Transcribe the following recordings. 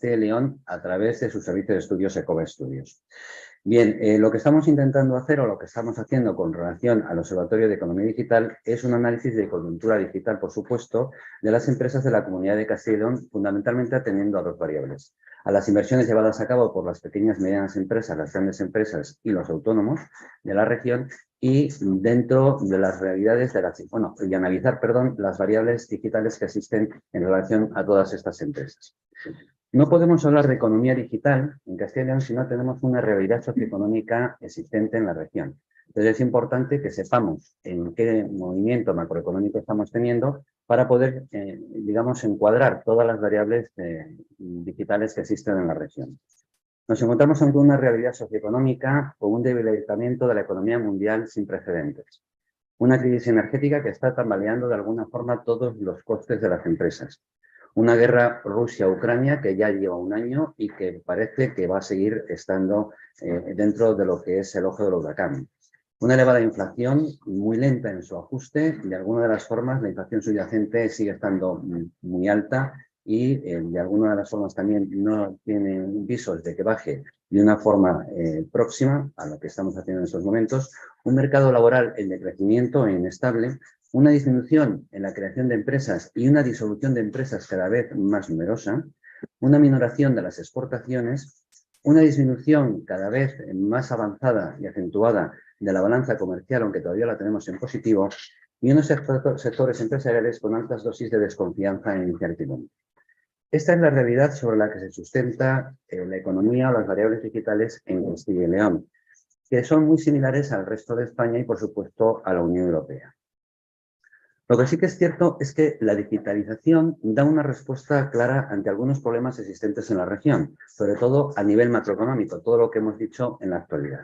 Castilla y León a través de su servicio de estudios Ecova Estudios. Bien, lo que estamos intentando hacer o lo que estamos haciendo con relación al Observatorio de Economía Digital es un análisis de coyuntura digital, por supuesto, de las empresas de la Comunidad de Castilla y León, fundamentalmente atendiendo a dos variables: a las inversiones llevadas a cabo por las pequeñas y medianas empresas, las grandes empresas y los autónomos de la región, y dentro de las realidades y analizar, las variables digitales que existen en relación a todas estas empresas. No podemos hablar de economía digital en Castilla y León si no tenemos una realidad socioeconómica existente en la región. Entonces es importante que sepamos en qué movimiento macroeconómico estamos teniendo para poder, encuadrar todas las variables digitales que existen en la región. Nos encontramos ante una realidad socioeconómica con un debilitamiento de la economía mundial sin precedentes. Una crisis energética que está tambaleando de alguna forma todos los costes de las empresas. Una guerra Rusia-Ucrania que ya lleva un año y que parece que va a seguir estando dentro de lo que es el ojo del huracán. Una elevada inflación muy lenta en su ajuste. De alguna de las formas, la inflación subyacente sigue estando muy alta y de alguna de las formas también no tiene visos de que baje de una forma próxima a lo que estamos haciendo en estos momentos. Un mercado laboral en decrecimiento e inestable. Una disminución en la creación de empresas y una disolución de empresas cada vez más numerosa, una minoración de las exportaciones, una disminución cada vez más avanzada y acentuada de la balanza comercial, aunque todavía la tenemos en positivo, y unos sectores empresariales con altas dosis de desconfianza e incertidumbre. Esta es la realidad sobre la que se sustenta la economía o las variables digitales en Castilla y León, que son muy similares al resto de España y, por supuesto, a la Unión Europea. Lo que sí que es cierto es que la digitalización da una respuesta clara ante algunos problemas existentes en la región, sobre todo a nivel macroeconómico, todo lo que hemos dicho en la actualidad.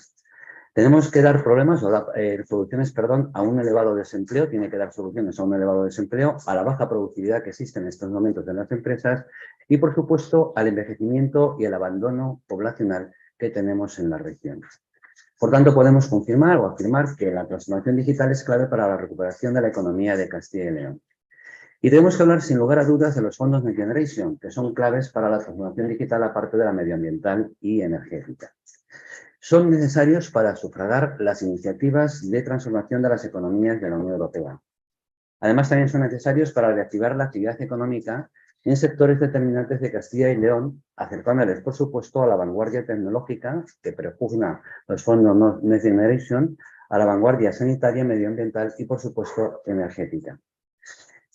Tenemos que dar soluciones a un elevado desempleo, tiene que dar soluciones a un elevado desempleo, a la baja productividad que existe en estos momentos en las empresas y, por supuesto, al envejecimiento y el abandono poblacional que tenemos en las regiones. Por tanto, podemos confirmar o afirmar que la transformación digital es clave para la recuperación de la economía de Castilla y León. Y tenemos que hablar, sin lugar a dudas, de los fondos Next Generation, que son claves para la transformación digital, aparte de la medioambiental y energética. Son necesarios para sufragar las iniciativas de transformación de las economías de la Unión Europea. Además, también son necesarios para reactivar la actividad económica en sectores determinantes de Castilla y León, acercándoles, por supuesto, a la vanguardia tecnológica que prepugna los fondos Next Generation, a la vanguardia sanitaria, medioambiental y, por supuesto, energética.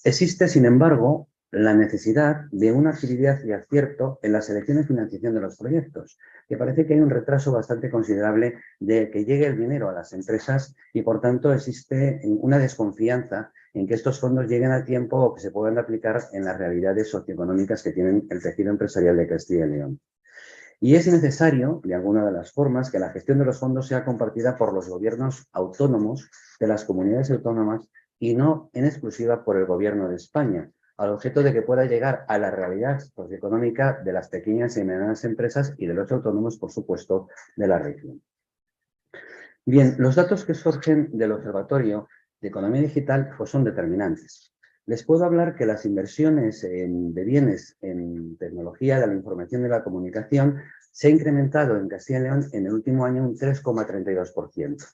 Existe, sin embargo, la necesidad de una agilidad y acierto en la selección y financiación de los proyectos, que parece que hay un retraso bastante considerable de que llegue el dinero a las empresas y, por tanto, existe una desconfianza en que estos fondos lleguen a tiempo o que se puedan aplicar en las realidades socioeconómicas que tienen el tejido empresarial de Castilla y León. Y es necesario, de alguna de las formas, que la gestión de los fondos sea compartida por los gobiernos autónomos de las comunidades autónomas y no en exclusiva por el Gobierno de España, al objeto de que pueda llegar a la realidad socioeconómica de las pequeñas y medianas empresas y de los autónomos, por supuesto, de la región. Bien, los datos que surgen del Observatorio de Economía Digital son determinantes. Les puedo hablar que las inversiones de bienes en tecnología de la información y la comunicación se ha incrementado en Castilla y León en el último año un 3,32%.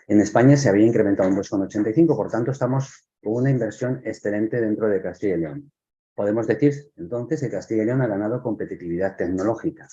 En España se había incrementado un 2,85%, por tanto estamos con una inversión excelente dentro de Castilla y León. Podemos decir entonces que Castilla y León ha ganado competitividad tecnológica.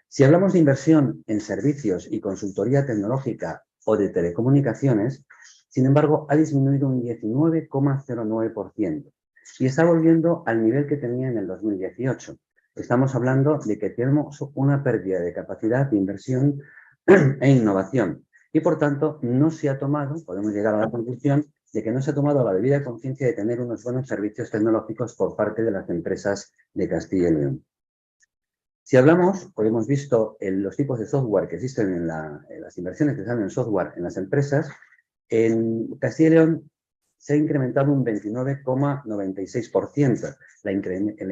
Si hablamos de inversión en servicios y consultoría tecnológica o de telecomunicaciones, sin embargo, ha disminuido un 19,09% y está volviendo al nivel que tenía en el 2018. Estamos hablando de que tenemos una pérdida de capacidad de inversión e innovación y, por tanto, no se ha tomado, podemos llegar a la conclusión de que no se ha tomado la debida conciencia de tener unos buenos servicios tecnológicos por parte de las empresas de Castilla y León. Si hablamos, pues hemos visto los tipos de software que existen en las inversiones que se dan en software en las empresas. En Castilla y León se ha incrementado un 29,96% la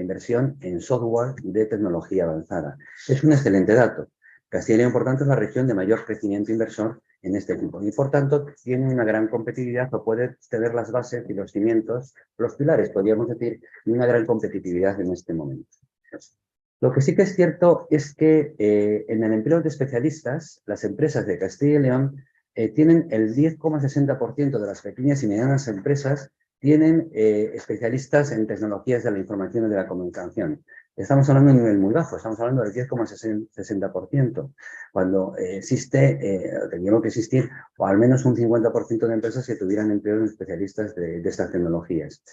inversión en software de tecnología avanzada. Es un excelente dato. Castilla y León, por tanto, es la región de mayor crecimiento inversor en este tipo y, por tanto, tiene una gran competitividad o puede tener las bases y los cimientos, los pilares, podríamos decir, de una gran competitividad en este momento. Lo que sí que es cierto es que en el empleo de especialistas, las empresas de Castilla y León tienen el 10,60% de las pequeñas y medianas empresas tienen especialistas en tecnologías de la información y de la comunicación. Estamos hablando de un nivel muy bajo, estamos hablando del 10,60%, cuando tendríamos que existir o al menos un 50% de empresas que tuvieran empleo de especialistas de estas tecnologías.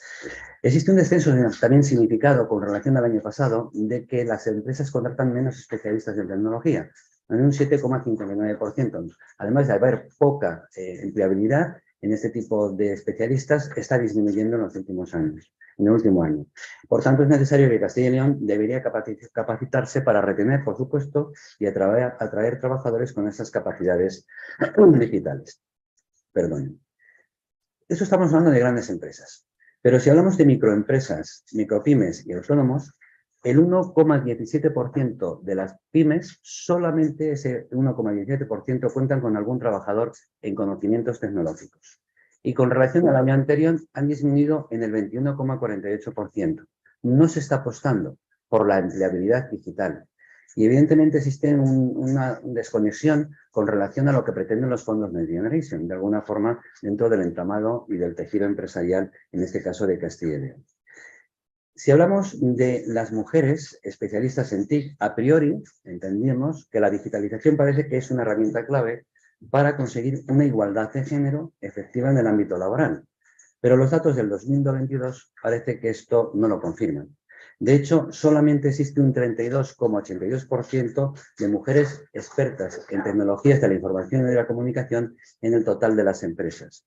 Existe un descenso también significado con relación al año pasado de que las empresas contratan menos especialistas en tecnología, en un 7,59%. Además de haber poca empleabilidad en este tipo de especialistas, está disminuyendo en los últimos años, en el último año. Por tanto, es necesario que Castilla y León debería capacitarse para retener, por supuesto, y atraer trabajadores con esas capacidades digitales. Perdón. Eso estamos hablando de grandes empresas. Pero si hablamos de microempresas, micropymes y autónomos, el 1,17% de las pymes, solamente ese 1,17% cuentan con algún trabajador en conocimientos tecnológicos. Y con relación al año anterior han disminuido en el 21,48%. No se está apostando por la empleabilidad digital. Y evidentemente existe una desconexión con relación a lo que pretenden los fondos Next Generation, de alguna forma dentro del entramado y del tejido empresarial, en este caso de Castilla y León. Si hablamos de las mujeres especialistas en TIC, a priori entendemos que la digitalización parece que es una herramienta clave para conseguir una igualdad de género efectiva en el ámbito laboral. Pero los datos del 2022 parece que esto no lo confirman. De hecho, solamente existe un 32,82% de mujeres expertas en tecnologías de la información y de la comunicación en el total de las empresas.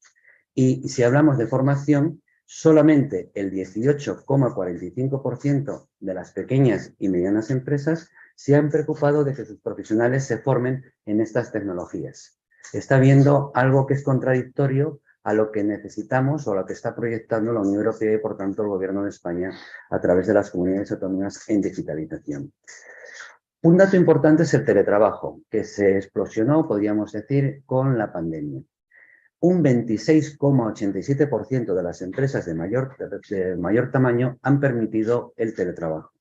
Y si hablamos de formación, solamente el 18,45% de las pequeñas y medianas empresas se han preocupado de que sus profesionales se formen en estas tecnologías. Está viendo algo que es contradictorio a lo que necesitamos o a lo que está proyectando la Unión Europea y, por tanto, el Gobierno de España a través de las comunidades autónomas en digitalización. Un dato importante es el teletrabajo, que se explosionó, podríamos decir, con la pandemia. Un 26,87% de las empresas de mayor tamaño han permitido el teletrabajo.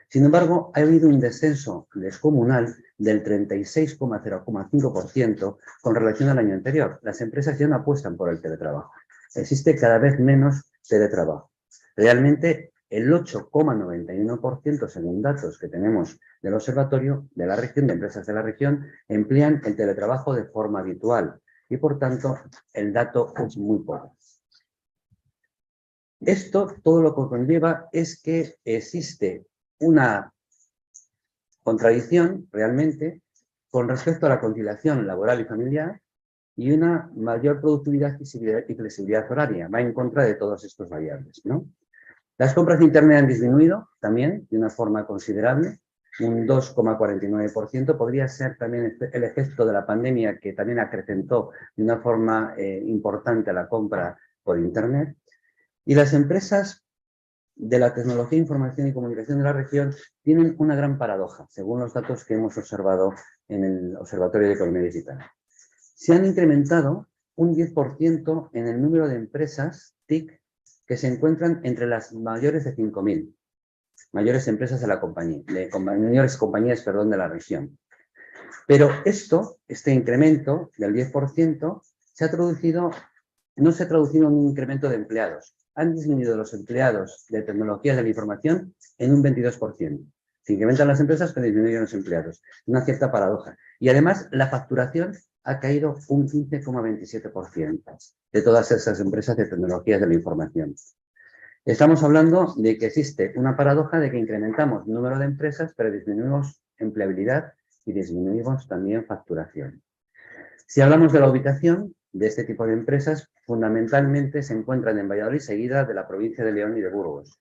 Sin embargo, ha habido un descenso descomunal del 36,05% con relación al año anterior. Las empresas ya no apuestan por el teletrabajo. Existe cada vez menos teletrabajo. Realmente, el 8,91%, según datos que tenemos del observatorio de la región, de empresas de la región, emplean el teletrabajo de forma habitual y, por tanto, el dato es muy poco. Esto, todo lo que conlleva es que existe una contradicción realmente con respecto a la conciliación laboral y familiar y una mayor productividad y flexibilidad horaria. Va en contra de todas estas variables, ¿no? Las compras de Internet han disminuido también de una forma considerable, un 2,49%. Podría ser también el efecto de la pandemia que también acrecentó de una forma importante la compra por Internet. Y las empresas de la tecnología, información y comunicación de la región tienen una gran paradoja, según los datos que hemos observado en el Observatorio de Economía Digital. Se han incrementado un 10% en el número de empresas TIC que se encuentran entre las mayores de 5.000, mayores empresas de la compañía, mayores compañías, de la región. Pero este incremento del 10% no se ha traducido en un incremento de empleados. Han disminuido los empleados de tecnologías de la información en un 22%. Se incrementan las empresas, pero disminuyen los empleados. Una cierta paradoja. Y además, la facturación ha caído un 15,27% de todas esas empresas de tecnologías de la información. Estamos hablando de que existe una paradoja de que incrementamos el número de empresas, pero disminuimos empleabilidad y disminuimos también facturación. Si hablamos de la ubicación de este tipo de empresas, fundamentalmente se encuentran en Valladolid, seguida de la provincia de León y de Burgos.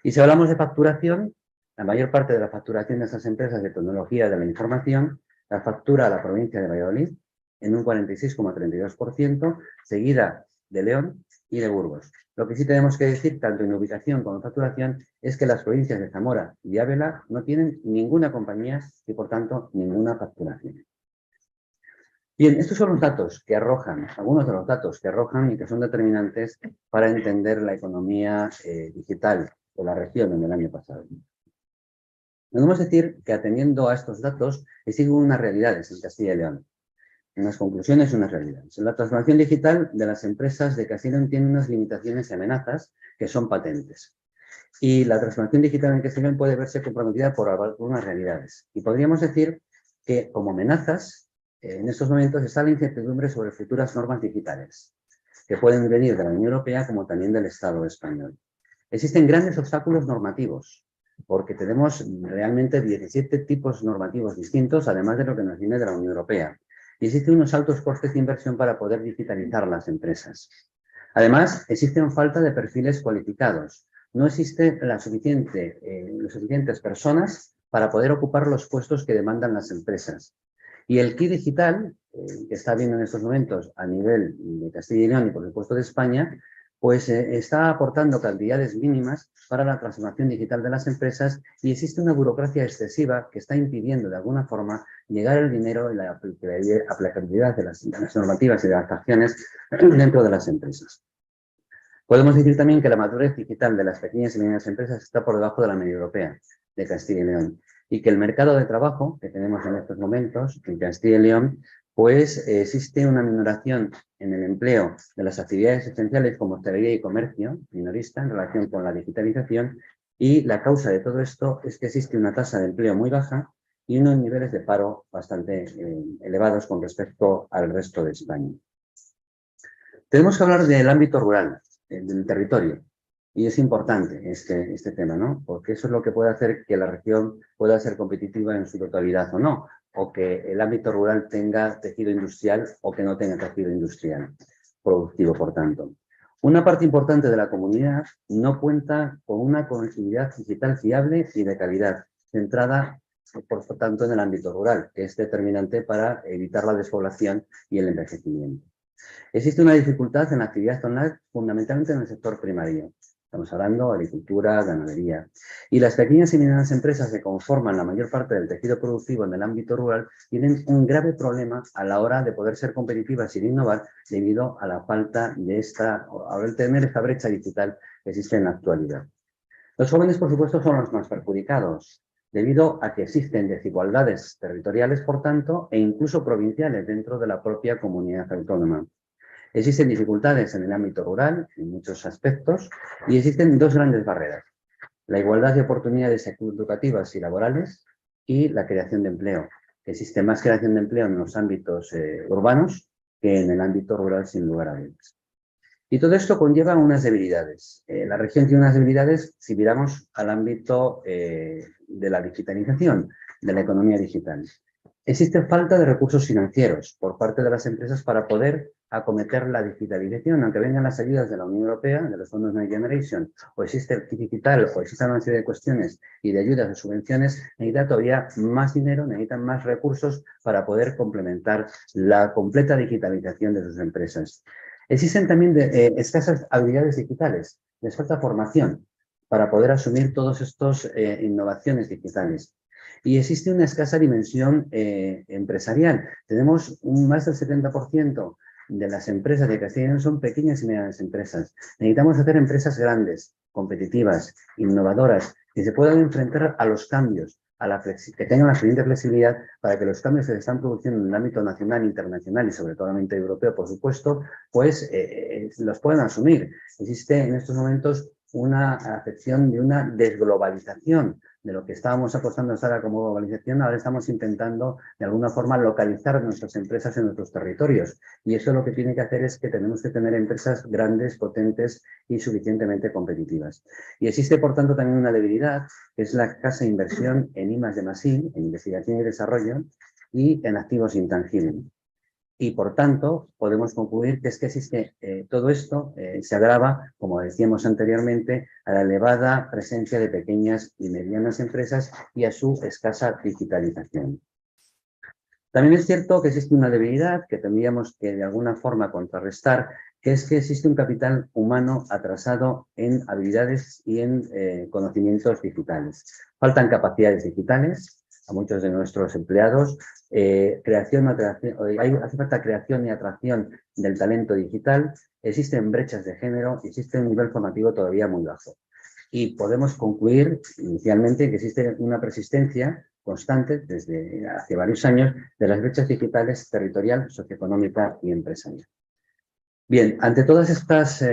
Y si hablamos de facturación, la mayor parte de la facturación de esas empresas de tecnología de la información la factura a la provincia de Valladolid en un 46,32%, seguida de León y de Burgos. Lo que sí tenemos que decir, tanto en ubicación como en facturación, es que las provincias de Zamora y Ávila no tienen ninguna compañía y, por tanto, ninguna facturación. Bien, estos son los datos que arrojan, algunos de los datos que arrojan y que son determinantes para entender la economía digital de la región en el año pasado. Podemos decir que atendiendo a estos datos existen unas realidades en Castilla y León, unas conclusiones y unas realidades. La transformación digital de las empresas de Castilla y León tiene unas limitaciones y amenazas que son patentes. Y la transformación digital en Castilla y León puede verse comprometida por algunas realidades. Y podríamos decir que como amenazas, en estos momentos está la incertidumbre sobre futuras normas digitales, que pueden venir de la Unión Europea como también del Estado español. Existen grandes obstáculos normativos, porque tenemos realmente 17 tipos normativos distintos, además de lo que nos viene de la Unión Europea. Y existen unos altos costes de inversión para poder digitalizar las empresas. Además, existen falta de perfiles cualificados. No existen las suficientes personas para poder ocupar los puestos que demandan las empresas. Y el kit digital, que está viendo en estos momentos a nivel de Castilla y León y por supuesto de España, pues está aportando cantidades mínimas para la transformación digital de las empresas y existe una burocracia excesiva que está impidiendo de alguna forma llegar el dinero y la aplicabilidad de las normativas y de las acciones dentro de las empresas. Podemos decir también que la madurez digital de las pequeñas y medianas empresas está por debajo de la media europea de Castilla y León y que el mercado de trabajo que tenemos en estos momentos en Castilla y León, pues existe una minoración en el empleo de las actividades esenciales como hostelería y comercio minorista en relación con la digitalización y la causa de todo esto es que existe una tasa de empleo muy baja y unos niveles de paro bastante elevados con respecto al resto de España. Tenemos que hablar del ámbito rural, del territorio. Y es importante este tema, ¿no? Porque eso es lo que puede hacer que la región pueda ser competitiva en su totalidad o no, o que el ámbito rural tenga tejido industrial o que no tenga tejido industrial productivo, por tanto. Una parte importante de la comunidad no cuenta con una conectividad digital fiable y de calidad, centrada, por tanto, en el ámbito rural, que es determinante para evitar la despoblación y el envejecimiento. Existe una dificultad en la actividad online, fundamentalmente en el sector primario. Estamos hablando de agricultura, ganadería. Y las pequeñas y medianas empresas que conforman la mayor parte del tejido productivo en el ámbito rural tienen un grave problema a la hora de poder ser competitivas y de innovar debido a la falta de al tener esta brecha digital que existe en la actualidad. Los jóvenes, por supuesto, son los más perjudicados, debido a que existen desigualdades territoriales, por tanto, e incluso provinciales dentro de la propia comunidad autónoma. Existen dificultades en el ámbito rural, en muchos aspectos, y existen dos grandes barreras. La igualdad de oportunidades educativas y laborales y la creación de empleo. Existe más creación de empleo en los ámbitos urbanos que en el ámbito rural, sin lugar a dudas. Y todo esto conlleva unas debilidades. La región tiene unas debilidades si miramos al ámbito de la digitalización, de la economía digital. Existe falta de recursos financieros por parte de las empresas para poder acometer la digitalización, aunque vengan las ayudas de la Unión Europea, de los fondos Next Generation, o existe el digital, o existen una serie de cuestiones y de ayudas de subvenciones, necesitan todavía más dinero, necesitan más recursos para poder complementar la completa digitalización de sus empresas. Existen también escasas habilidades digitales, les falta formación para poder asumir todas estas innovaciones digitales. Y existe una escasa dimensión empresarial. Tenemos más del 70% de las empresas de Castilla y León son pequeñas y medianas empresas. Necesitamos hacer empresas grandes, competitivas, innovadoras, que se puedan enfrentar a los cambios, que tengan la suficiente flexibilidad para que los cambios que se están produciendo en el ámbito nacional, internacional y sobre todo en el ámbito europeo, por supuesto, pues los puedan asumir. Existe en estos momentos una acepción de una desglobalización de lo que estábamos apostando hasta ahora como globalización, ahora estamos intentando de alguna forma localizar nuestras empresas en nuestros territorios. Y eso lo que tiene que hacer es que tenemos que tener empresas grandes, potentes y suficientemente competitivas. Y existe, por tanto, también una debilidad, que es la escasa inversión en I+D+I, en investigación y desarrollo, y en activos intangibles. Y, por tanto, podemos concluir que es que existe todo esto se agrava, como decíamos anteriormente, a la elevada presencia de pequeñas y medianas empresas y a su escasa digitalización. También es cierto que existe una debilidad que tendríamos que de alguna forma contrarrestar, que es que existe un capital humano atrasado en habilidades y en conocimientos digitales. Faltan capacidades digitales a muchos de nuestros empleados, hace falta creación y atracción del talento digital, existen brechas de género, existe un nivel formativo todavía muy bajo. y podemos concluir inicialmente que existe una persistencia constante desde hace varios años de las brechas digitales territorial, socioeconómica y empresarial. Bien, ante todas estas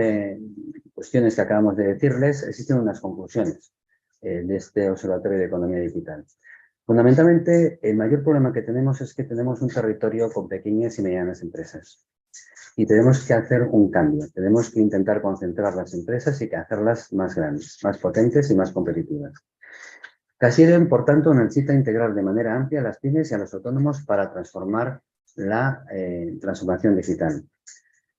cuestiones que acabamos de decirles, existen unas conclusiones de este Observatorio de Economía Digital. Fundamentalmente, el mayor problema que tenemos es que tenemos un territorio con pequeñas y medianas empresas. Y tenemos que hacer un cambio. Tenemos que intentar concentrar las empresas y que hacerlas más grandes, más potentes y más competitivas. CASIREN, por tanto, necesita integrar de manera amplia a las pymes y a los autónomos para transformar la transformación digital.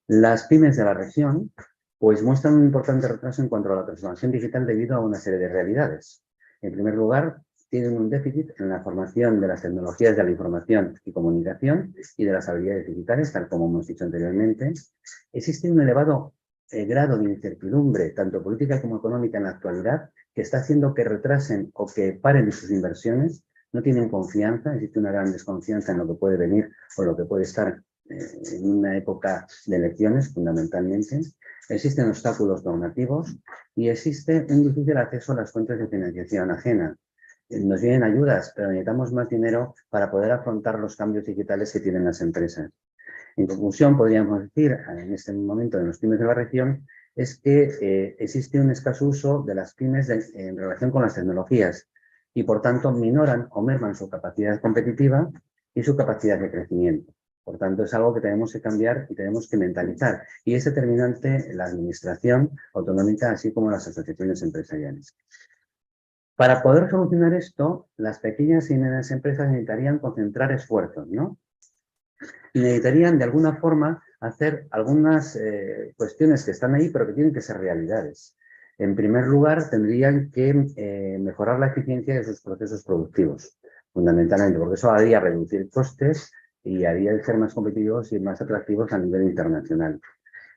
Las pymes de la región pues muestran un importante retraso en cuanto a la transformación digital debido a una serie de realidades. En primer lugar, tienen un déficit en la formación de las tecnologías de la información y comunicación y de las habilidades digitales, tal como hemos dicho anteriormente. Existe un elevado grado de incertidumbre, tanto política como económica en la actualidad, que está haciendo que retrasen o que paren sus inversiones. No tienen confianza, existe una gran desconfianza en lo que puede venir o lo que puede estar en una época de elecciones, fundamentalmente. Existen obstáculos normativos y existe un difícil acceso a las fuentes de financiación ajena. Nos vienen ayudas, pero necesitamos más dinero para poder afrontar los cambios digitales que tienen las empresas. En conclusión, podríamos decir, en este momento de los pymes de la región, es que existe un escaso uso de las pymes en relación con las tecnologías y, por tanto, minoran o merman su capacidad competitiva y su capacidad de crecimiento. Por tanto, es algo que tenemos que cambiar y tenemos que mentalizar. Y es determinante la administración autonómica, así como las asociaciones empresariales. Para poder solucionar esto, las pequeñas y medianas empresas necesitarían concentrar esfuerzos, ¿no? Y necesitarían, de alguna forma, hacer algunas cuestiones que están ahí, pero que tienen que ser realidades. En primer lugar, tendrían que mejorar la eficiencia de sus procesos productivos, fundamentalmente, porque eso haría reducir costes y haría ser más competitivos y más atractivos a nivel internacional.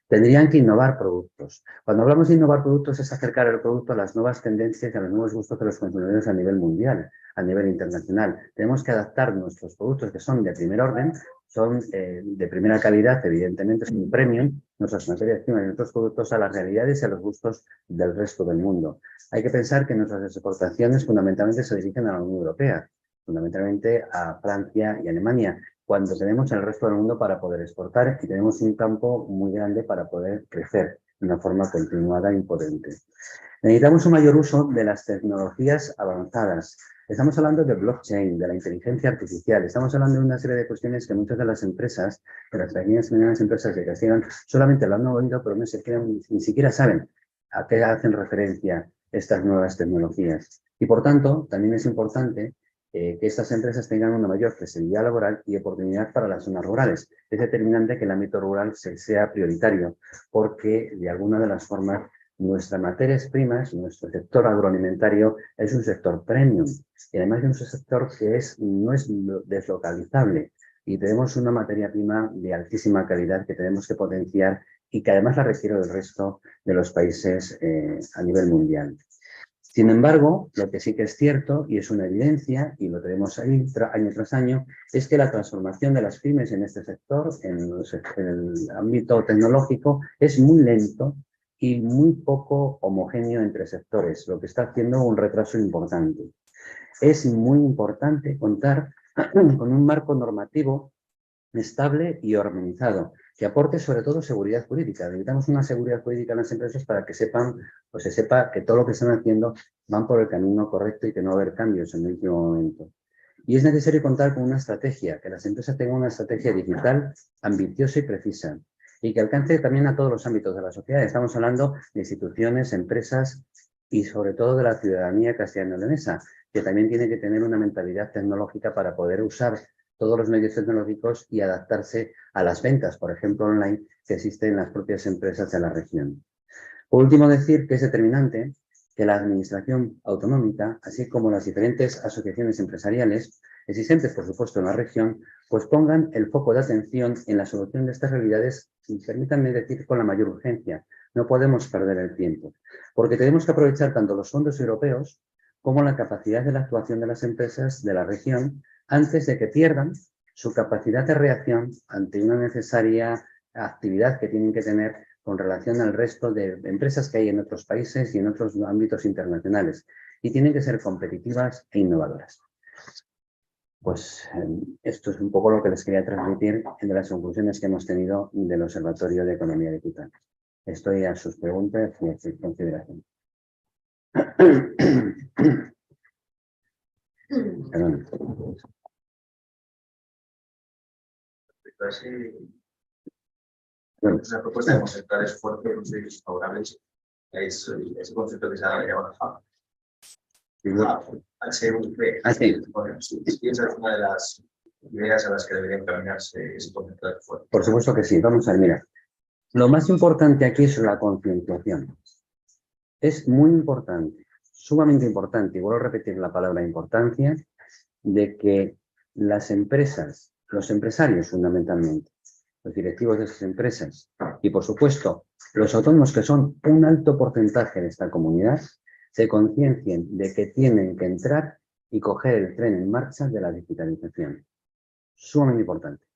Tendrían que innovar productos. Cuando hablamos de innovar productos es acercar el producto a las nuevas tendencias y a los nuevos gustos de los consumidores a nivel mundial, a nivel internacional. Tenemos que adaptar nuestros productos que son de primer orden, son de primera calidad, evidentemente son premium, nuestras materias primas y nuestros productos a las realidades y a los gustos del resto del mundo. Hay que pensar que nuestras exportaciones fundamentalmente se dirigen a la Unión Europea, fundamentalmente a Francia y Alemania, cuando tenemos el resto del mundo para poder exportar y tenemos un campo muy grande para poder crecer de una forma continuada e potente. Necesitamos un mayor uso de las tecnologías avanzadas. Estamos hablando de blockchain, de la inteligencia artificial. Estamos hablando de una serie de cuestiones que muchas de las empresas, de las pequeñas y medianas empresas de Castellón, solamente lo han oído, pero ni siquiera saben a qué hacen referencia estas nuevas tecnologías. Y por tanto, también es importante que estas empresas tengan una mayor flexibilidad laboral y oportunidad para las zonas rurales. Es determinante que el ámbito rural sea prioritario, porque de alguna de las formas nuestras materias primas, nuestro sector agroalimentario es un sector premium y además es un sector que no es deslocalizable y tenemos una materia prima de altísima calidad que tenemos que potenciar y que además la requiere el resto de los países a nivel mundial. Sin embargo, lo que sí que es cierto, y es una evidencia, y lo tenemos ahí año tras año, es que la transformación de las pymes en este sector, en el ámbito tecnológico, es muy lento y muy poco homogéneo entre sectores, lo que está haciendo un retraso importante. Es muy importante contar con un marco normativo estable y organizado, que aporte sobre todo seguridad jurídica. Necesitamos una seguridad jurídica en las empresas para que sepan, o se sepa que todo lo que están haciendo van por el camino correcto y que no va a haber cambios en el último momento. Y es necesario contar con una estrategia, que las empresas tengan una estrategia digital ambiciosa y precisa y que alcance también a todos los ámbitos de la sociedad. Estamos hablando de instituciones, empresas y sobre todo de la ciudadanía castellano-leonesa, que también tiene que tener una mentalidad tecnológica para poder usar todos los medios tecnológicos y adaptarse a las ventas, por ejemplo, online, que existen en las propias empresas de la región. Por último, decir que es determinante que la administración autonómica, así como las diferentes asociaciones empresariales existentes, por supuesto, en la región, pues pongan el foco de atención en la solución de estas realidades y permítanme decir con la mayor urgencia. No podemos perder el tiempo, porque tenemos que aprovechar tanto los fondos europeos como la capacidad de la actuación de las empresas de la región antes de que pierdan su capacidad de reacción ante una necesaria actividad que tienen que tener con relación al resto de empresas que hay en otros países y en otros ámbitos internacionales, y tienen que ser competitivas e innovadoras. Pues esto es un poco lo que les quería transmitir de las conclusiones que hemos tenido del Observatorio de Economía Digital. Estoy a sus preguntas y a su consideración. Perdón. La propuesta de concentrar esfuerzos en los servicios favorables es ese concepto que se ha llamado HVP. Sí, esa es una de las ideas a las que deberían caminarse ese concentrar esfuerzos. Por supuesto que sí. Vamos a ver, mira. Lo más importante aquí es la concienciación. Es muy importante, sumamente importante, y vuelvo a repetir la palabra importancia, de que las empresas, los empresarios fundamentalmente, los directivos de esas empresas y, por supuesto, los autónomos, que son un alto porcentaje de esta comunidad, se conciencien de que tienen que entrar y coger el tren en marcha de la digitalización. Sumamente importante.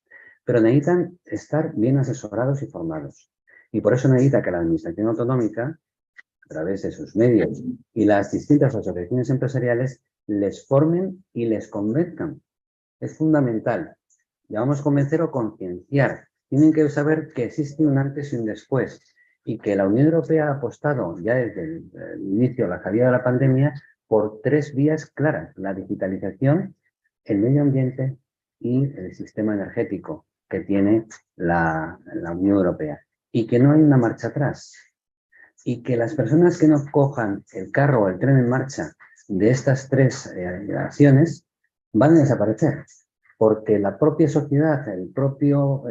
Pero necesitan estar bien asesorados y formados. Y por eso necesita que la Administración Autonómica, a través de sus medios y las distintas asociaciones empresariales, les formen y les convenzcan. Es fundamental. Llamamos convencer o concienciar. Tienen que saber que existe un antes y un después y que la Unión Europea ha apostado ya desde el inicio, la salida de la pandemia, por 3 vías claras: la digitalización, el medio ambiente y el sistema energético que tiene la Unión Europea. Y que no hay una marcha atrás. Y que las personas que no cojan el carro o el tren en marcha de estas 3 acciones van a desaparecer. Porque la propia sociedad, el propio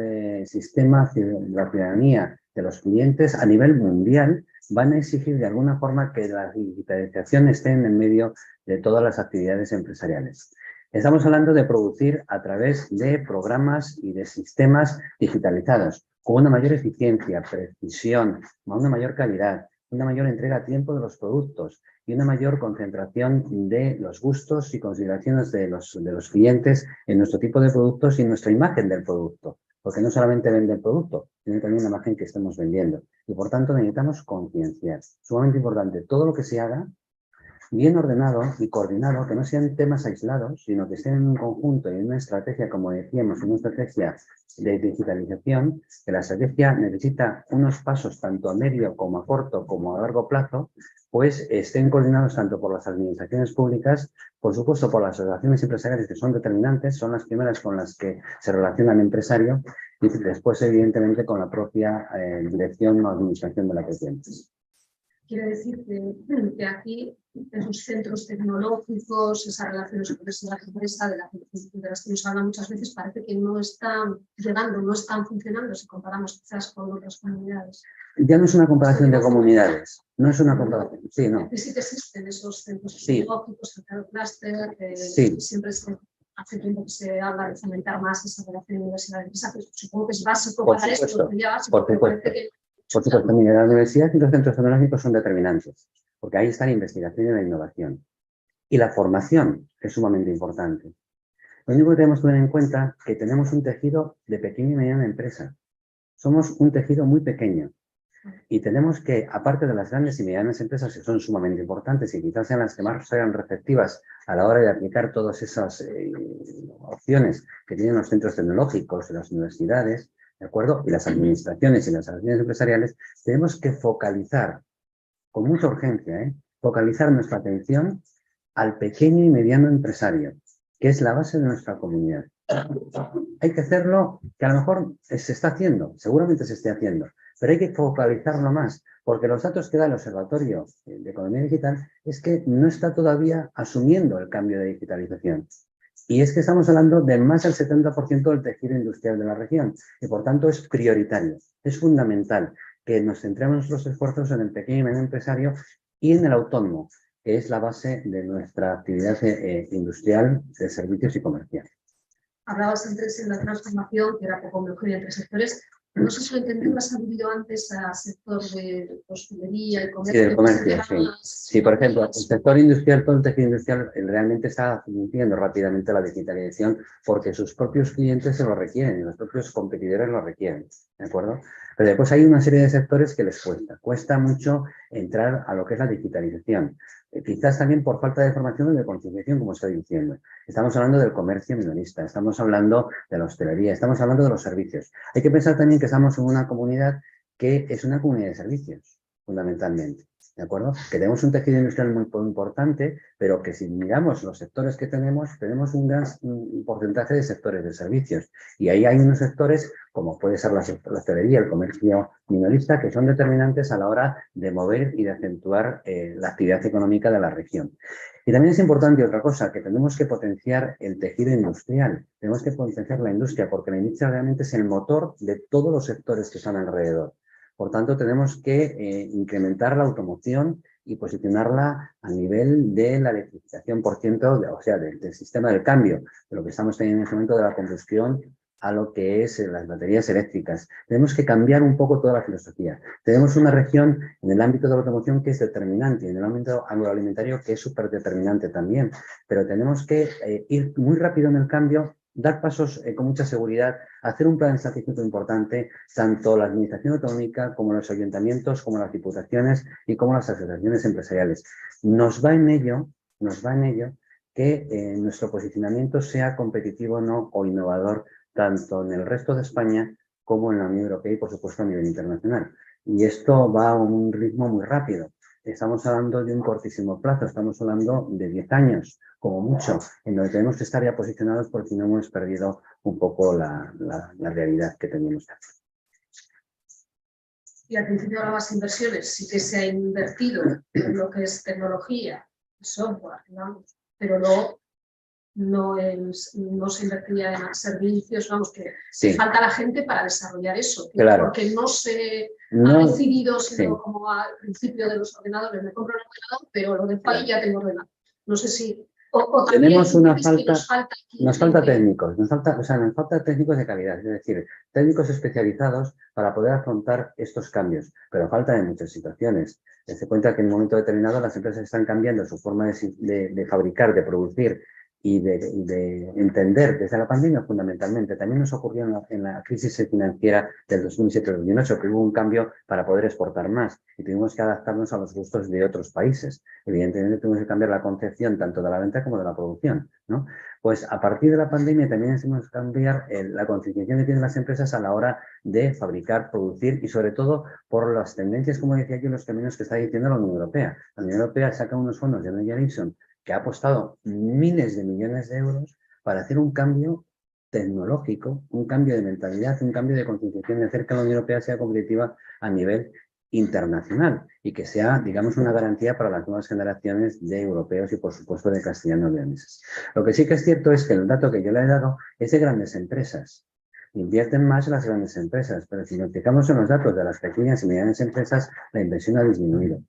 sistema de la ciudadanía, de los clientes a nivel mundial, van a exigir de alguna forma que la digitalización esté en el medio de todas las actividades empresariales. Estamos hablando de producir a través de programas y de sistemas digitalizados, con una mayor eficiencia, precisión, una mayor calidad, una mayor entrega a tiempo de los productos y una mayor concentración de los gustos y consideraciones de los clientes en nuestro tipo de productos y en nuestra imagen del producto. Porque no solamente vende el producto, sino también la imagen que estemos vendiendo. Y por tanto necesitamos concienciar. Sumamente importante, todo lo que se haga bien ordenado y coordinado, que no sean temas aislados, sino que estén en un conjunto y en una estrategia, como decíamos, en una estrategia de digitalización, que la estrategia necesita unos pasos tanto a medio como a corto como a largo plazo, pues estén coordinados tanto por las administraciones públicas, por supuesto por las asociaciones empresariales, que son determinantes, son las primeras con las que se relaciona el empresario, y después, evidentemente, con la propia dirección o administración de la propia empresa. Quiere decir que aquí, esos centros tecnológicos, esas relaciones con la empresa de las que nos habla muchas veces, parece que no están llegando, no están funcionando si comparamos quizás con otras comunidades. Ya no es una comparación de comunidades, no es una comparación, sí, no. Sí que existen esos centros Sí. tecnológicos, el clúster, Sí. Siempre hace tiempo que se habla de fomentar más esa relación universidad-empresa, pero supongo que es básico Por para supuesto, esto, sería básico, por supuesto. parece que Por supuesto, mira, la universidad y los centros tecnológicos son determinantes, porque ahí está la investigación y la innovación. Y la formación es sumamente importante. Lo único que tenemos que tener en cuenta es que tenemos un tejido de pequeña y mediana empresa. Somos un tejido muy pequeño. Y tenemos que, aparte de las grandes y medianas empresas, que son sumamente importantes y quizás sean las que más sean receptivas a la hora de aplicar todas esas opciones que tienen los centros tecnológicos y las universidades, ¿de acuerdo? Y las administraciones y las asociaciones empresariales, tenemos que focalizar, con mucha urgencia, focalizar nuestra atención al pequeño y mediano empresario, que es la base de nuestra comunidad. Hay que hacerlo, que a lo mejor se está haciendo, seguramente se esté haciendo, pero hay que focalizarlo más, porque los datos que da el Observatorio de Economía Digital es que no está todavía asumiendo el cambio de digitalización. Y es que estamos hablando de más del 70% del tejido industrial de la región y, por tanto, es prioritario, es fundamental que nos centremos nuestros esfuerzos en el pequeño y mediano empresario y en el autónomo, que es la base de nuestra actividad industrial de servicios y comercial. Hablabas antes en la transformación, que era poco homogénea entre sectores. No sé si lo entendí, has aludido antes al sector de hostelería y comercio. Sí, del comercio, sí. Sí, por ejemplo, el sector industrial, todo el tejido industrial realmente está funcionando rápidamente la digitalización porque sus propios clientes se lo requieren y los propios competidores lo requieren. ¿de acuerdo? Pero después hay una serie de sectores que les cuesta. Cuesta mucho entrar a lo que es la digitalización. Quizás también por falta de formación o de concienciación, como estoy diciendo. Estamos hablando del comercio minorista, estamos hablando de la hostelería, estamos hablando de los servicios. Hay que pensar también que estamos en una comunidad que es una comunidad de servicios, fundamentalmente. ¿De acuerdo? Que tenemos un tejido industrial muy importante, pero que si miramos los sectores que tenemos un gran porcentaje de sectores de servicios. Y ahí hay unos sectores, como puede ser la hostelería, el comercio minorista, que son determinantes a la hora de mover y de acentuar la actividad económica de la región. Y también es importante otra cosa, que tenemos que potenciar el tejido industrial, tenemos que potenciar la industria, porque la industria realmente es el motor de todos los sectores que están alrededor. Por tanto, tenemos que incrementar la automoción y posicionarla a nivel de la electrificación por ciento, o sea, del sistema del cambio, de lo que estamos teniendo en este momento de la combustión a lo que es las baterías eléctricas. Tenemos que cambiar un poco toda la filosofía. Tenemos una región en el ámbito de la automoción que es determinante, y en el ámbito agroalimentario que es súper determinante también, pero tenemos que ir muy rápido en el cambio, dar pasos con mucha seguridad, hacer un plan estratégico importante, tanto la administración autonómica como los ayuntamientos, como las diputaciones y como las asociaciones empresariales. Nos va en ello que nuestro posicionamiento sea competitivo o innovador, tanto en el resto de España como en la Unión Europea y, por supuesto, a nivel internacional. Y esto va a un ritmo muy rápido. Estamos hablando de un cortísimo plazo, estamos hablando de 10 años, como mucho, en donde tenemos que estar ya posicionados porque no hemos perdido un poco la realidad que tenemos. Y al principio de las inversiones sí que se ha invertido en lo que es tecnología, software, digamos, pero no se invertía en servicios, vamos, que sí. Falta la gente para desarrollar eso, claro. Porque no se ha decidido, sino como al principio de los ordenadores, me compro un ordenador, pero lo dejo ahí y ya tengo ordenador. No sé si... O tenemos una falta, nos falta técnicos, nos falta técnicos de calidad, es decir, técnicos especializados para poder afrontar estos cambios, pero falta en muchas situaciones. Se cuenta que en un momento determinado las empresas están cambiando su forma de fabricar, de producir y de entender desde la pandemia fundamentalmente. También nos ocurrió en la crisis financiera del 2007-2008, que hubo un cambio para poder exportar más y tuvimos que adaptarnos a los gustos de otros países. Evidentemente tuvimos que cambiar la concepción tanto de la venta como de la producción, ¿no? Pues a partir de la pandemia también tenemos que cambiar la concienciación que tienen las empresas a la hora de fabricar, producir y sobre todo por las tendencias, como decía yo, los caminos que está diciendo la Unión Europea. La Unión Europea saca unos fondos de Next Generation que ha apostado miles de millones de euros para hacer un cambio tecnológico, un cambio de mentalidad, un cambio de concienciación de hacer que la Unión Europea sea competitiva a nivel internacional y que sea, digamos, una garantía para las nuevas generaciones de europeos y, por supuesto, de castellanos leoneses. Lo que sí que es cierto es que el dato que yo le he dado es de grandes empresas. Invierten más las grandes empresas, pero si nos fijamos en los datos de las pequeñas y medianas empresas, la inversión ha disminuido.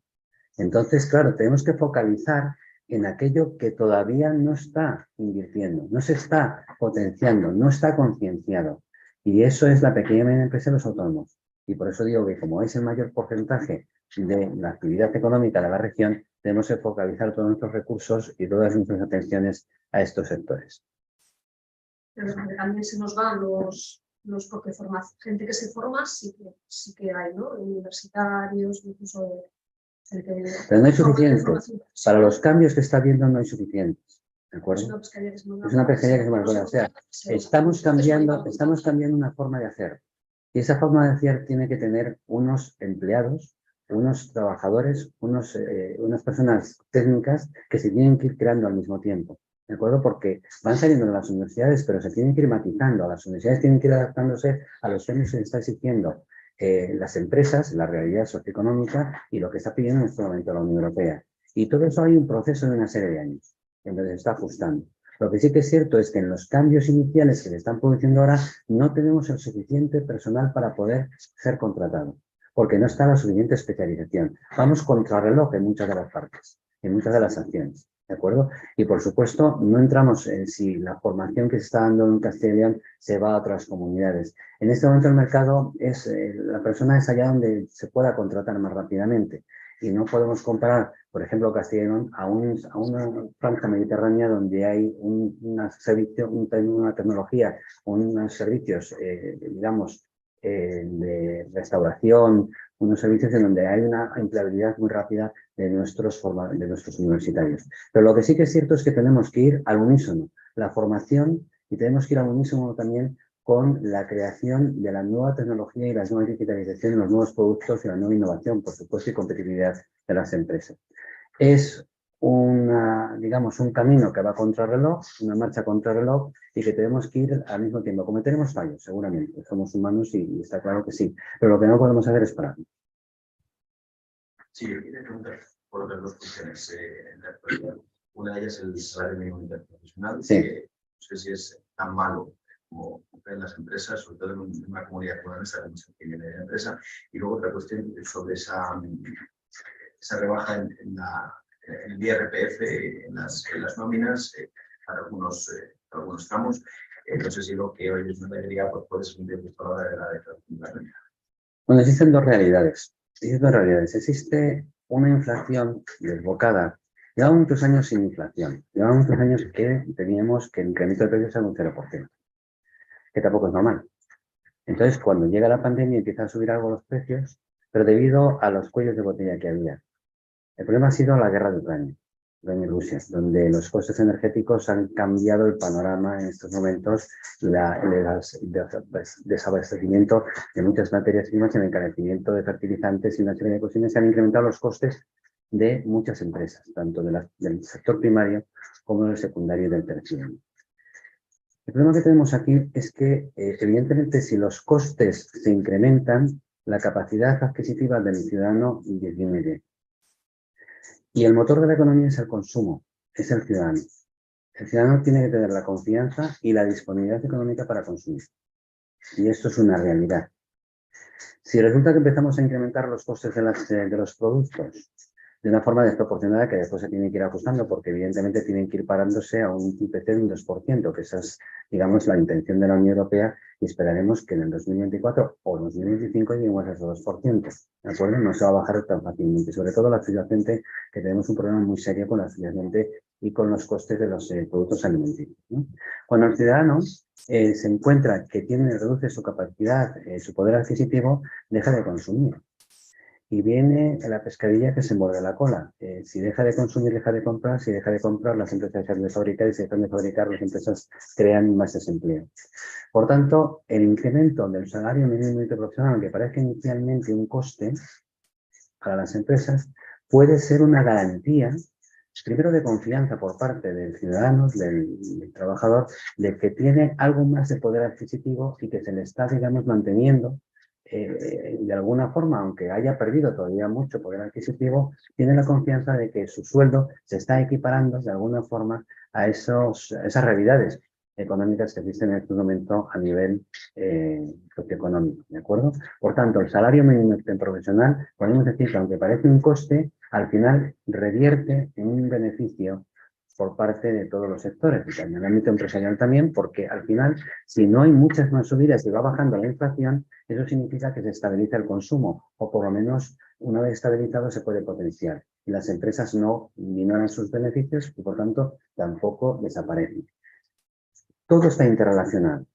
Entonces, claro, tenemos que focalizar en aquello que todavía no está invirtiendo, no se está potenciando, no está concienciado. Y eso es la pequeña y mediana empresa de los autónomos. Y por eso digo que como es el mayor porcentaje de la actividad económica de la región, tenemos que focalizar todos nuestros recursos y todas nuestras atenciones a estos sectores. Pero también se nos van los porque gente que se forma sí que hay, ¿no? Universitarios, incluso... Pero no hay suficiente. Para los cambios que está habiendo no hay suficientes. ¿De acuerdo? Es una pesquería que se me acuerda. O sea, estamos cambiando una forma de hacer. Y esa forma de hacer tiene que tener unos empleados, unos trabajadores, unas personas técnicas que se tienen que ir creando al mismo tiempo. ¿De acuerdo? Porque van saliendo de las universidades, pero se tienen que ir matizando. Las universidades tienen que ir adaptándose a los cambios que se está exigiendo las empresas, la realidad socioeconómica y lo que está pidiendo en este momento la Unión Europea. Y todo eso hay un proceso de una serie de años, en donde se está ajustando. Lo que sí que es cierto es que en los cambios iniciales que se están produciendo ahora no tenemos el suficiente personal para poder ser contratado, porque no está la suficiente especialización. Vamos contrarreloj en muchas de las partes, en muchas de las acciones. ¿De acuerdo? Y por supuesto, no entramos en si la formación que se está dando en Castilla y León se va a otras comunidades. En este momento el mercado la persona es allá donde se pueda contratar más rápidamente. Y no podemos comparar, por ejemplo, Castilla y León a una franja mediterránea donde hay una tecnología, unos servicios, digamos, de restauración, unos servicios en donde hay una empleabilidad muy rápida de nuestros universitarios. Pero lo que sí que es cierto es que tenemos que ir al unísono, la formación, y tenemos que ir al unísono también con la creación de la nueva tecnología y la nueva digitalización, los nuevos productos y la nueva innovación, por supuesto, y competitividad de las empresas. Es digamos, un camino que va contra reloj, una marcha contra reloj, y que tenemos que ir al mismo tiempo. Cometeremos fallos, seguramente, somos humanos y está claro que sí, pero lo que no podemos hacer es parar. Sí, yo quería preguntar por otras dos cuestiones en la actualidad. Una de ellas es el salario mínimo interprofesional, Sí. que no sé si es tan malo como en las empresas, sobre todo en una comunidad como esta, como se tiene de la empresa. Y luego otra cuestión sobre esa rebaja en el IRPF, en las nóminas, para algunos tramos. No sé si lo que hoy es una alegría pues puede ser un tiempo a la hora de la declaración de la renta. Bueno, existen dos realidades. Existe una inflación desbocada. Llevamos muchos años sin inflación. Llevamos muchos años que teníamos que el incremento de precios era un 0%, que tampoco es normal. Entonces, cuando llega la pandemia, empiezan a subir algo los precios, pero debido a los cuellos de botella que había. El problema ha sido la guerra de Ucrania y Rusia, donde los costes energéticos han cambiado el panorama en estos momentos, el desabastecimiento de muchas materias primas, el encarecimiento de fertilizantes y una serie de cuestiones se han incrementado los costes de muchas empresas, tanto del sector primario como del secundario y del terciario. El problema que tenemos aquí es que, evidentemente, si los costes se incrementan, la capacidad adquisitiva del ciudadano disminuye. Y el motor de la economía es el consumo, es el ciudadano. El ciudadano tiene que tener la confianza y la disponibilidad económica para consumir. Y esto es una realidad. Si resulta que empezamos a incrementar los costes de los productos de una forma desproporcionada que después se tiene que ir ajustando porque evidentemente tienen que ir parándose a un IPC de un 2%, que esa es, digamos, la intención de la Unión Europea y esperaremos que en el 2024 o 2025 lleguemos a ese 2%, ¿de acuerdo? No se va a bajar tan fácilmente, sobre todo la subyacente, que tenemos un problema muy serio con la subyacente y con los costes de los productos alimenticios, ¿no? Cuando el ciudadano se encuentra que reduce su capacidad, su poder adquisitivo, deja de consumir. Y viene la pescadilla que se muerde la cola. Si deja de consumir, deja de comprar. Si deja de comprar, las empresas dejan de fabricar. Y si dejan de fabricar, las empresas crean más desempleo. Por tanto, el incremento del salario mínimo interprofesional, aunque parezca inicialmente un coste para las empresas, puede ser una garantía, primero de confianza por parte del ciudadano, del trabajador, de que tiene algo más de poder adquisitivo y que se le está, digamos, manteniendo de alguna forma, aunque haya perdido todavía mucho poder adquisitivo, tiene la confianza de que su sueldo se está equiparando de alguna forma a esas realidades económicas que existen en este momento a nivel socioeconómico, ¿de acuerdo? Por tanto, el salario mínimo interprofesional, podemos decir que aunque parece un coste, al final revierte en un beneficio por parte de todos los sectores, y en el ámbito empresarial también, porque al final, si no hay muchas más subidas y va bajando la inflación, eso significa que se estabiliza el consumo, o por lo menos, una vez estabilizado, se puede potenciar. Y las empresas no minoran sus beneficios y, por tanto, tampoco desaparecen. Todo está interrelacionado,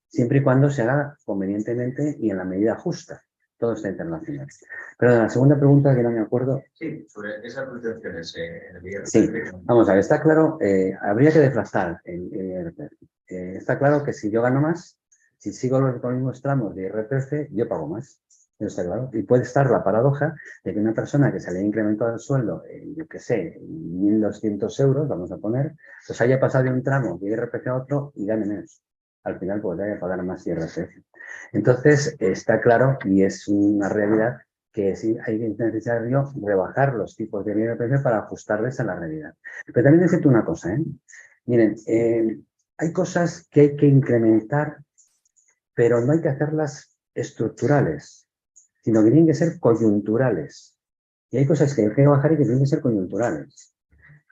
siempre y cuando se haga convenientemente y en la medida justa. Todo está interrelacionado. Pero la segunda pregunta, que no me acuerdo. Sí, sobre esas retenciones en el IRPF. Sí, vamos a ver, está claro, habría que deflactar el IRPF. Está claro que si yo gano más, si sigo con los mismos tramos de IRPF, yo pago más. Eso está claro. Y puede estar la paradoja de que una persona que se le ha incrementado el sueldo, yo qué sé, 1.200 euros, vamos a poner, pues haya pasado de un tramo de IRPF a otro y gane menos. Al final, pues haya que pagar más IRPF. Entonces, está claro y es una realidad que sí hay necesario rebajar los tipos de IRPF para ajustarles a la realidad. Pero también decirte una cosa, ¿eh? Miren, hay cosas que hay que incrementar, pero no hay que hacerlas estructurales, sino que tienen que ser coyunturales. Y hay cosas que hay que bajar y que tienen que ser coyunturales.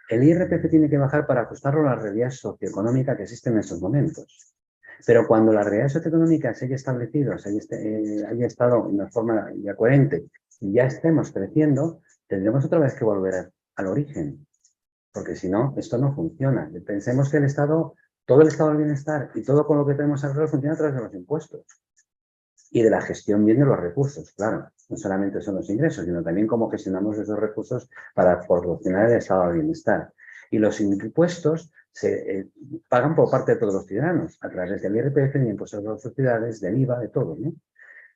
El IRPF tiene que bajar para ajustarlo a la realidad socioeconómica que existe en estos momentos. Pero cuando la realidad socioeconómica se haya establecido, haya estado en una forma ya coherente y ya estemos creciendo, tendremos otra vez que volver al origen. Porque si no, esto no funciona. Pensemos que todo el estado del bienestar y todo con lo que tenemos alrededor funciona a través de los impuestos. y de la gestión bien de los recursos, claro. No solamente son los ingresos, sino también cómo gestionamos esos recursos para proporcionar el estado de bienestar. Y los impuestos se pagan por parte de todos los ciudadanos, a través del IRPF, del impuesto de las sociedades, del IVA, de todo, ¿no?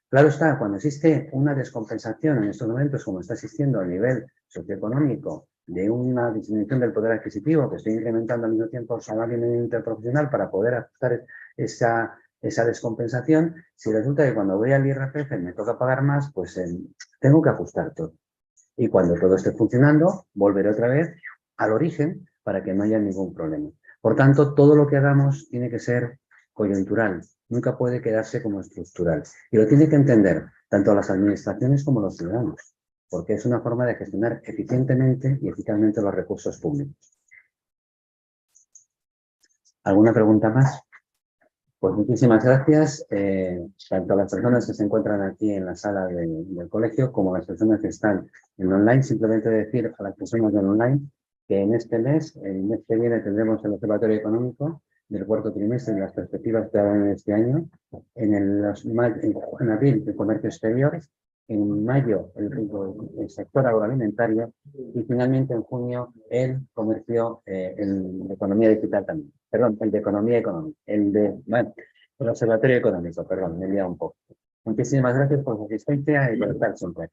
Claro está, cuando existe una descompensación en estos momentos, como está existiendo a nivel socioeconómico, de una disminución del poder adquisitivo, que estoy incrementando al mismo tiempo el salario mínimo interprofesional para poder ajustar esa descompensación, si resulta que cuando voy al IRPF me toca pagar más, pues tengo que ajustar todo. Y cuando todo esté funcionando, volveré otra vez al origen para que no haya ningún problema. Por tanto, todo lo que hagamos tiene que ser coyuntural, nunca puede quedarse como estructural. Y lo tiene que entender tanto las administraciones como los ciudadanos, porque es una forma de gestionar eficientemente y eficazmente los recursos públicos. ¿Alguna pregunta más? Pues muchísimas gracias, tanto a las personas que se encuentran aquí en la sala del colegio como a las personas que están en online. Simplemente decir a las personas del online que en este mes, el mes que viene, tendremos el Observatorio Económico del cuarto trimestre y las perspectivas que hagan en este año. En abril, el comercio exterior. En mayo, el sector agroalimentario. Y finalmente, en junio, el comercio, el de economía digital también. Perdón, el de economía económica. Bueno, el observatorio económico, perdón, me he liado un poco. Muchísimas gracias por su asistencia y por estar siempre.